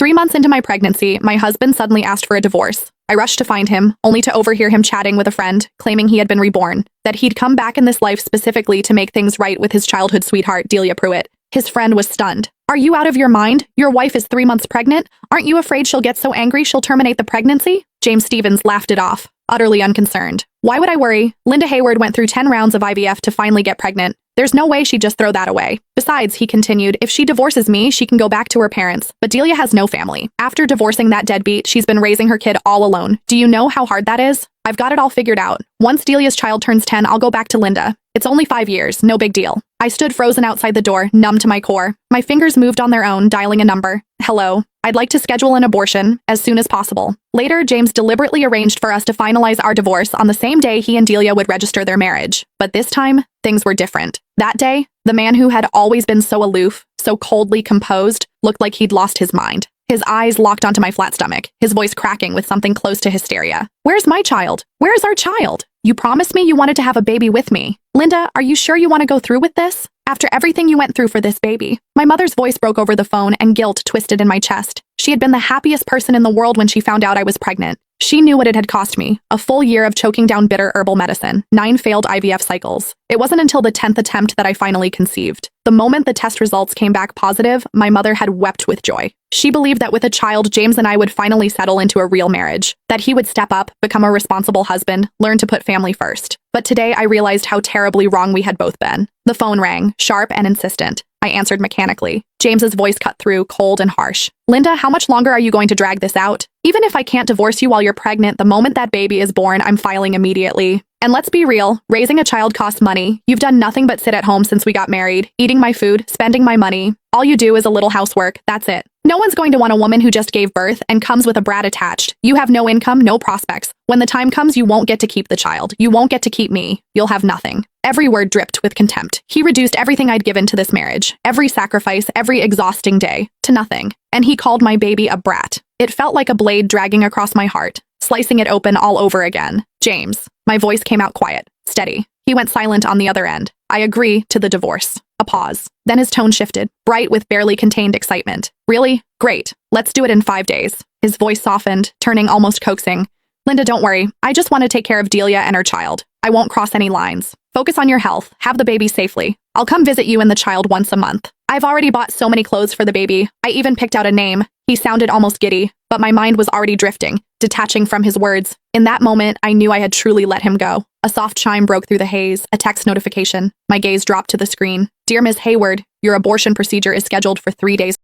3 months into my pregnancy, my husband suddenly asked for a divorce. I rushed to find him, only to overhear him chatting with a friend, claiming he had been reborn, that he'd come back in this life specifically to make things right with his childhood sweetheart, Delia Pruitt. His friend was stunned. "Are you out of your mind? Your wife is 3 months pregnant? Aren't you afraid she'll get so angry she'll terminate the pregnancy?" James Stevens laughed it off, utterly unconcerned. "Why would I worry? Linda Hayward went through 10 rounds of IVF to finally get pregnant. There's no way she'd just throw that away. Besides," he continued, "if she divorces me, she can go back to her parents. But Delia has no family. After divorcing that deadbeat, she's been raising her kid all alone. Do you know how hard that is? I've got it all figured out. Once Delia's child turns 10, I'll go back to Linda. It's only 5 years, no big deal." I stood frozen outside the door, numb to my core. My fingers moved on their own, dialing a number. "Hello. I'd like to schedule an abortion as soon as possible." Later, James deliberately arranged for us to finalize our divorce on the same day he and Delia would register their marriage. But this time, things were different. That day, the man who had always been so aloof, so coldly composed, looked like he'd lost his mind. His eyes locked onto my flat stomach, his voice cracking with something close to hysteria. "Where's my child? Where's our child? You promised me you wanted to have a baby with me. Linda, are you sure you want to go through with this? After everything you went through for this baby?" My mother's voice broke over the phone and guilt twisted in my chest. She had been the happiest person in the world when she found out I was pregnant. She knew what it had cost me, a full year of choking down bitter herbal medicine, 9 failed IVF cycles. It wasn't until the 10th attempt that I finally conceived. The moment the test results came back positive, my mother had wept with joy. She believed that with a child, James and I would finally settle into a real marriage, that he would step up, become a responsible husband, learn to put family first. But today I realized how terribly wrong we had both been. The phone rang, sharp and insistent. I answered mechanically. James's voice cut through, cold and harsh. "Linda, how much longer are you going to drag this out? Even if I can't divorce you while you're pregnant, the moment that baby is born, I'm filing immediately. And let's be real, raising a child costs money. You've done nothing but sit at home since we got married, eating my food, spending my money. All you do is a little housework, that's it. No one's going to want a woman who just gave birth and comes with a brat attached. You have no income, no prospects. When the time comes, you won't get to keep the child. You won't get to keep me. You'll have nothing." Every word dripped with contempt. He reduced everything I'd given to this marriage, every sacrifice, every exhausting day, to nothing. And he called my baby a brat. It felt like a blade dragging across my heart, slicing it open all over again. "James." My voice came out quiet, steady. He went silent on the other end. "I agree to the divorce." A pause. Then his tone shifted, bright with barely contained excitement. "Really? Great. Let's do it in 5 days." His voice softened, turning almost coaxing. "Linda, don't worry. I just want to take care of Delia and her child. I won't cross any lines. Focus on your health. Have the baby safely. I'll come visit you and the child once a month. I've already bought so many clothes for the baby. I even picked out a name." He sounded almost giddy, but my mind was already drifting, detaching from his words. In that moment, I knew I had truly let him go. A soft chime broke through the haze, a text notification. My gaze dropped to the screen. "Dear Ms. Hayward, your abortion procedure is scheduled for 3 days."